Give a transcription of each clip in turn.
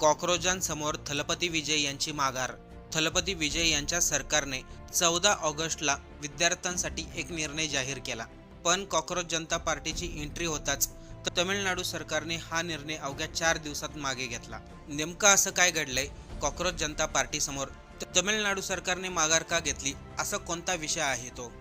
कॉक्रोचांसमोर थलपती विजय यांची माघार. थलपती विजय यांच्या सरकारने 14 ऑगस्टला विद्यार्थ्यांसाठी एक निर्णय जाहीर केला. पण कॉक्रोच जनता पार्टीची एंट्री होताच तमिळनाडू सरकारने हा निर्णय अवघ्या 4 दिवसात मागे घेतला. नेमकं असं काय घडलंय? कॉक्रोच जनता पार्टीसमोर तमिळनाडू सरकारने माघार का घेतली? असा कोणता विषय आहे तो?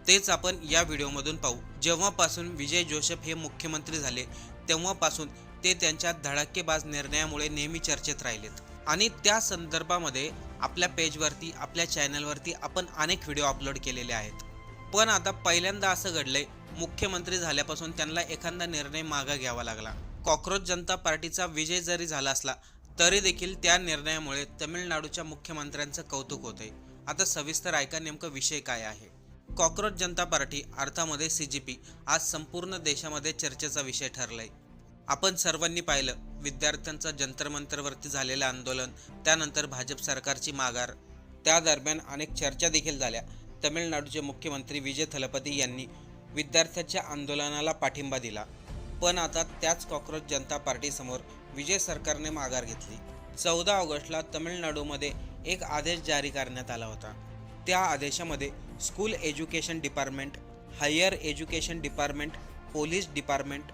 तेच आपण या व्हिडिओमधून पाहू. जेव्हापासून विजय जोसेफ हे मुख्यमंत्री झाले तेव्हापासून ते त्यांच्या धडाकेबाज निर्णयामुळे नेहमी चर्चेत राहिलेत आणि त्या संदर्भामध्ये आपल्या पेजवरती, आपल्या चॅनलवरती आपण अनेक व्हिडिओ अपलोड केलेले आहेत. पण आता पहिल्यांदा असं घडलंय, मुख्यमंत्री झाल्यापासून त्यांना एखादा निर्णय मागे घ्यावा लागला. कॉक्रोच जनता पार्टीचा विजय जरी झाला असला तरी देखील त्या निर्णयामुळे तमिळनाडूच्या मुख्यमंत्र्यांचं कौतुक होतंय. आता सविस्तर ऐका नेमकं विषय काय आहे. कॉक्रोच जनता पार्टी अर्थामध्ये CJP आज संपूर्ण देशामध्ये चर्चेचा विषय ठरलाय. आपण सर्वांनी पाहिलं, विद्यार्थ्यांचं जंतर मंतरवरती झालेलं आंदोलन, त्यानंतर भाजप सरकारची माघार. त्या दरम्यान अनेक चर्चा देखील झाल्या. तमिळनाडूचे मुख्यमंत्री विजय थलपती यांनी विद्यार्थ्यांच्या आंदोलनाला पाठिंबा दिला. पण आता त्याच कॉक्रोच जनता पार्टीसमोर विजय सरकारने माघार घेतली. 14 ऑगस्टला तमिळनाडूमध्ये एक आदेश जारी करण्यात आला होता. त्या आदेशामध्ये school education department, higher education department, police department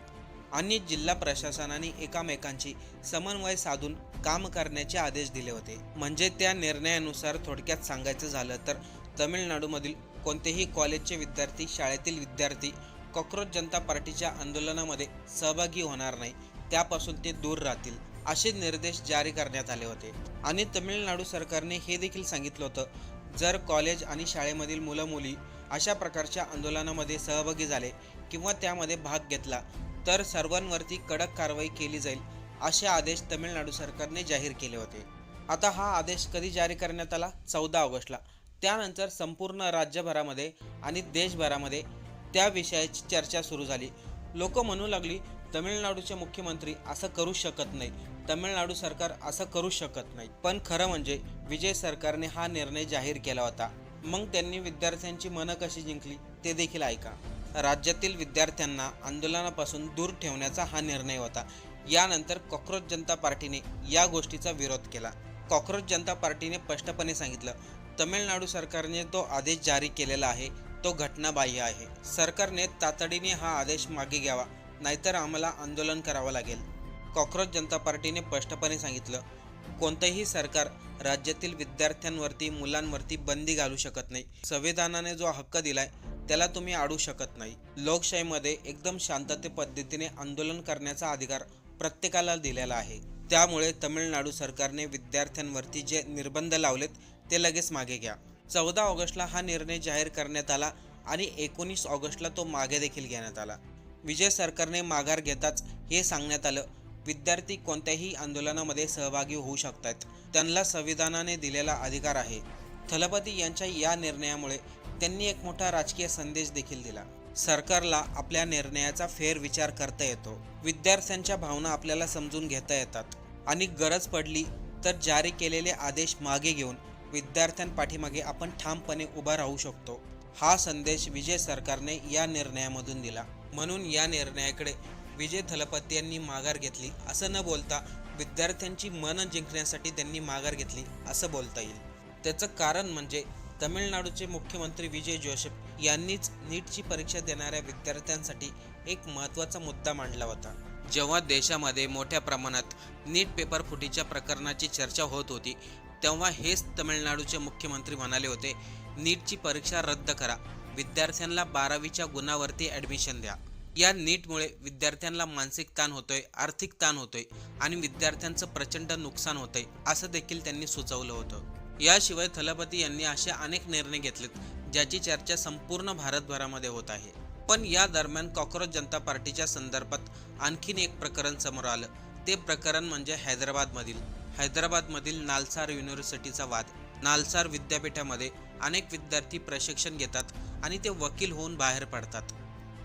आणि जिल्हा प्रशासनाने एकमेकांची समन्वय साधून काम करण्याचे आदेश दिले होते. म्हणजे त्या निर्णयानुसार थोडक्यात सांगायचं झालं तर तमिळनाडूमधील कोणतेही कॉलेजचे विद्यार्थी, शाळेतील विद्यार्थी कॉक्रोच जनता पार्टीच्या आंदोलनामध्ये सहभागी होणार नाही, त्यापासून ते दूर राहतील असे निर्देश जारी करण्यात आले होते. आणि तमिळनाडू सरकारने हे देखील सांगितलं होतं, जर कॉलेज आणि शाळेमधील मुलं मुली अशा प्रकारच्या आंदोलनामध्ये सहभागी झाले किंवा त्यामध्ये भाग घेतला तर सर्वांवरती कडक कारवाई केली जाईल असे आदेश तमिळनाडू सरकारने जाहीर केले होते. आता हा आदेश कधी जारी करण्यात आला? 14 ऑगस्टला. त्यानंतर संपूर्ण राज्यभरामध्ये आणि देशभरामध्ये त्या विषयाची चर्चा सुरू झाली. लोक म्हणू लागली, तमिळनाडूचे मुख्यमंत्री असं करू शकत नाही, तमिळनाडू सरकार असं करू शकत नाही. पण खरं म्हणजे विजय सरकारने हा निर्णय जाहीर केला होता. मग त्यांनी विद्यार्थ्यांची मनं कशी जिंकली ते देखील ऐका. राज्यातील विद्यार्थ्यांना आंदोलनापासून दूर ठेवण्याचा हा निर्णय होता. यानंतर कॉक्रोच जनता पार्टीने या गोष्टीचा विरोध केला. कॉक्रोच जनता पार्टीने स्पष्टपणे सांगितलं, तमिळनाडू सरकारने जो आदेश जारी केलेला आहे तो घटनाबाह्य आहे. सरकारने तातडीने हा आदेश मागे घ्यावा, नाहीतर आम्हाला आंदोलन करावं लागेल. कॉक्रोच जनता पार्टीने स्पष्टपणे सांगितलं, कोणतंही सरकार राज्यातील विद्यार्थ्यांवरती, मुलांवरती बंदी घालू शकत नाही. संविधानाने जो हक्क दिलाय त्याला तुम्ही अडवू शकत नाही. लोकशाहीमध्ये एकदम शांतते पद्धतीने आंदोलन करण्याचा अधिकार प्रत्येकाला दिलेला आहे. त्यामुळे तमिळनाडू सरकारने विद्यार्थ्यांवरती जे निर्बंध लावलेत ते लगेच मागे घ्या. 14 ऑगस्टला हा निर्णय जाहीर करण्यात आला आणि 19 ऑगस्टला तो मागे देखील घेण्यात आला. विजय सरकारने माघार घेताच हे सांगण्यात आलं, विद्यार्थी कोणत्याही आंदोलनामध्ये सहभागी होऊ शकतात, त्यांना संविधानाने दिलेला अधिकार आहे. थलपती यांच्या या निर्णयामुळे त्यांनी एक मोठा राजकीय संदेश देखील दिला. सरकारला आपल्या निर्णयाचा फेरविचार करता येतो, विद्यार्थ्यांच्या भावना आपल्याला समजून घेता येतात आणि गरज पडली तर जारी केलेले आदेश मागे घेऊन विद्यार्थ्यांपाठीमागे आपण ठामपणे उभा राहू शकतो. हा संदेश विजय सरकारने या निर्णयामधून दिला. म्हणून या निर्णयाकडे विजय थलपती यांनी माघार घेतली असं न बोलता विद्यार्थ्यांची मनं जिंकण्यासाठी त्यांनी माघार घेतली असं बोलता येईल. त्याचं कारण म्हणजे तमिळनाडूचे मुख्यमंत्री विजय जोसेफ यांनीच नीटची परीक्षा देणाऱ्या विद्यार्थ्यांसाठी एक महत्त्वाचा मुद्दा मांडला होता. जेव्हा देशामध्ये मोठ्या प्रमाणात नीट पेपर फुटीच्या प्रकरणाची चर्चा होत होती तेव्हा हेच तमिळनाडूचे मुख्यमंत्री म्हणाले होते, नीटची परीक्षा रद्द करा, विद्यार्थ्यांना 12वीच्या गुणावरती ॲडमिशन द्या. या नीटमुळे विद्यार्थ्यांना मानसिक ताण होतोय, आर्थिक ताण होतोय आणि विद्यार्थ्यांचं प्रचंड नुकसान होतंय असं देखील त्यांनी सुचवलं होतं. याशिवाय थलपती यांनी असे अनेक निर्णय घेतलेत ज्याची चर्चा संपूर्ण भारतभरामध्ये होत आहे. पण या दरम्यान कॉक्रोच जनता पार्टीच्या संदर्भात आणखीन एक प्रकरण समोर आलं. ते प्रकरण म्हणजे हैदराबादमधील नालसार युनिव्हर्सिटीचा वाद. नालसार विद्यापीठामध्ये अनेक विद्यार्थी प्रशिक्षण घेतात आणि ते वकील होऊन बाहेर पडतात.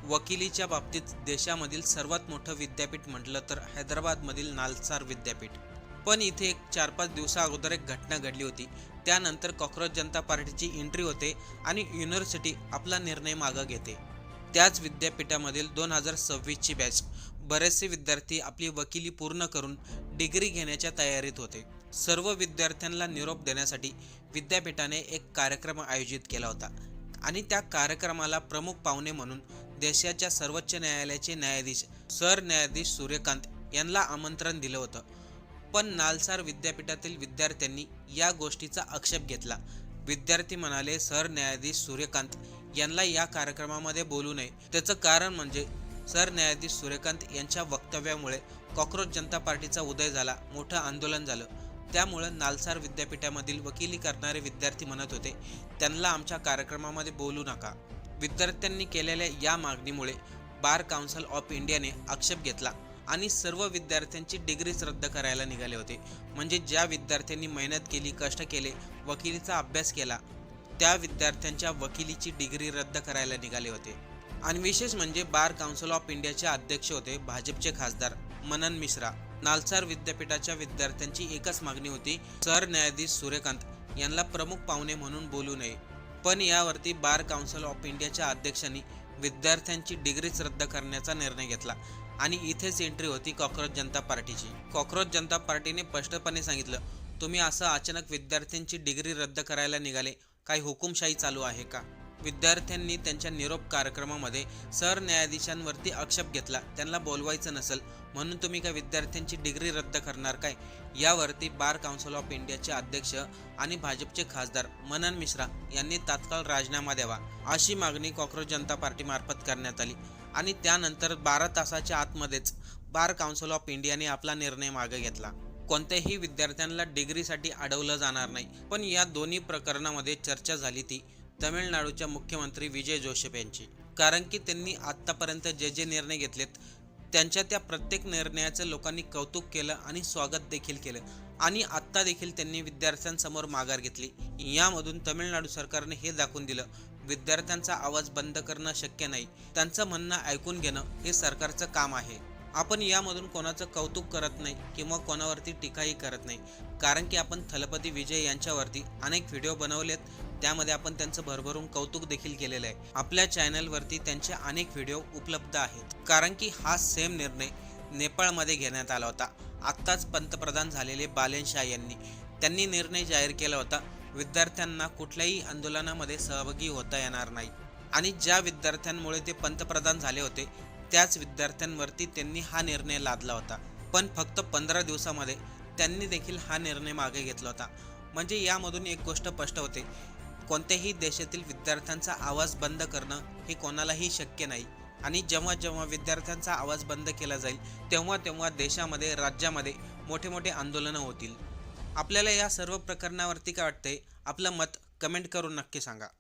वकिलीच्या बाबतीत देशामधील सर्वात मोठं विद्यापीठ म्हटलं तर हैदराबादमधील नालसार विद्यापीठ. पण इथे एक 4-5 दिवसा अगोदर एक घटना घडली होती. त्यानंतर कॉक्रोच जनता पार्टीची एंट्री होते आणि युनिव्हर्सिटी आपला निर्णय मागे घेते. त्याच विद्यापीठामधील 2026ची बॅच. बरेचसे विद्यार्थी आपली वकिली पूर्ण करून डिग्री घेण्याच्या तयारीत होते. सर्व विद्यार्थ्यांना निरोप देण्यासाठी विद्यापीठाने एक कार्यक्रम आयोजित केला होता आणि त्या कार्यक्रमाला प्रमुख पाहुणे म्हणून देशाच्या सर्वोच्च न्यायालयाचे न्यायाधीश सरन्यायाधीश सूर्यकांत यांना आमंत्रण दिलं होतं. पण नालसार विद्यापीठातील विद्यार्थ्यांनी या गोष्टीचा आक्षेप घेतला. विद्यार्थी म्हणाले, सरन्यायाधीश सूर्यकांत यांना या कार्यक्रमामध्ये बोलू नये. त्याचं कारण म्हणजे सरन्यायाधीश सूर्यकांत यांच्या वक्तव्यामुळे कॉक्रोच जनता पार्टीचा उदय झाला, मोठं आंदोलन झालं. त्यामुळं नालसार विद्यापीठामधील वकिली करणारे विद्यार्थी म्हणत होते, त्यांना आमच्या कार्यक्रमामध्ये बोलू नका. विद्यार्थ्यांनी केलेल्या या मागणीमुळे बार काउन्सिल ऑफ इंडियाने आक्षेप घेतला आणि सर्व विद्यार्थ्यांची डिग्रीच रद्द करायला निघाले होते. म्हणजे ज्या विद्यार्थ्यांनी मेहनत केली, कष्ट केले, वकिलीचा अभ्यास केला, त्या विद्यार्थ्यांच्या वकिलीची डिग्री रद्द करायला निघाले होते. आणि विशेष म्हणजे बार काउन्सिल ऑफ इंडियाचे अध्यक्ष होते भाजपचे खासदार मनन मिश्रा. नालसार विद्यापीठाच्या विद्यार्थ्यांची एकच मागणी होती, सरन्यायाधीश सूर्यकांत यांना प्रमुख पाहुणे म्हणून बोलू नये. पण यावरती बार काउन्सिल ऑफ इंडियाच्या अध्यक्षांनी विद्यार्थ्यांची डिग्रीच रद्द करण्याचा निर्णय घेतला आणि इथेच एंट्री होती कॉक्रोच जनता पार्टीची. कॉक्रोच जनता पार्टीने स्पष्टपणे सांगितलं, तुम्ही असं अचानक विद्यार्थ्यांची डिग्री रद्द करायला निघाले, काही हुकुमशाही चालू आहे का? विद्यार्थ्यांनी त्यांच्या निरोप कार्यक्रमामध्ये सरन्यायाधीशांवरती आक्षेप घेतला, त्यांना बोलवायचं नसेल म्हणून तुम्ही काय विद्यार्थ्यांची डिग्री रद्द करणार काय? यावरती बार काउन्सिल ऑफ इंडियाचे अध्यक्ष आणि भाजपचे खासदार मनन मिश्रा यांनी तात्काळ राजीनामा द्यावा अशी मागणी कॉक्रोच जनता पार्टीमार्फत करण्यात आली आणि त्यानंतर 12 तासाच्या आतमध्येच बार काउन्सिल ऑफ इंडियाने आपला निर्णय मागे घेतला. कोणत्याही विद्यार्थ्यांना डिग्रीसाठी अडवलं जाणार नाही. पण या दोन्ही प्रकरणामध्ये चर्चा झाली ती तमिळनाडूच्या मुख्यमंत्री विजय जोशी यांची. कारण की त्यांनी आत्तापर्यंत जे निर्णय घेतलेत त्यांच्या त्या प्रत्येक निर्णयाचं लोकांनी कौतुक केलं आणि स्वागत देखील केलं आणि आत्ता देखील त्यांनी विद्यार्थ्यांसमोर माघार घेतली. यामधून तमिळनाडू सरकारने हे दाखवून दिलं, विद्यार्थ्यांचा आवाज बंद करणं शक्य नाही, त्यांचं म्हणणं ऐकून घेणं हे सरकारचं काम आहे. आपण यामधून कोणाचं कौतुक करत नाही किंवा कोणावरती टीकाही करत नाही, कारण की आपण थलपती विजय यांच्यावरती अनेक व्हिडिओ बनवलेत, त्यामध्ये आपण त्यांचं भरभरून कौतुक देखील केलेलं आहे. आपल्या चॅनलवरती त्यांचे अनेक व्हिडिओ उपलब्ध आहेत. कारण की हा सेम निर्णय नेपाळमध्ये घेण्यात आला होता. आत्ताच पंतप्रधान झालेले बालेन शाह त्यांनी निर्णय जाहीर केला होता, विद्यार्थ्यांना कुठल्याही आंदोलनामध्ये सहभागी होता येणार नाही. आणि ज्या विद्यार्थ्यांमुळे ते पंतप्रधान झाले होते त्याच विद्यार्थ्यांवरती त्यांनी हा निर्णय लादला होता. पण फक्त 15 दिवसामध्ये त्यांनी देखील हा निर्णय मागे घेतला होता. म्हणजे यामधून एक गोष्ट स्पष्ट होते, कोणत्याही देशातील विद्यार्थ्यांचा आवाज बंद करणं हे कोणालाही शक्य नाही. आणि जेव्हा जेव्हा विद्यार्थ्यांचा आवाज बंद केला जाईल तेव्हा तेव्हा देशामध्ये, राज्यामध्ये मोठे मोठे आंदोलनं होतील. आपल्याला या सर्व प्रकरणावरती काय वाटतंय? आपलं मत कमेंट करून नक्की सांगा.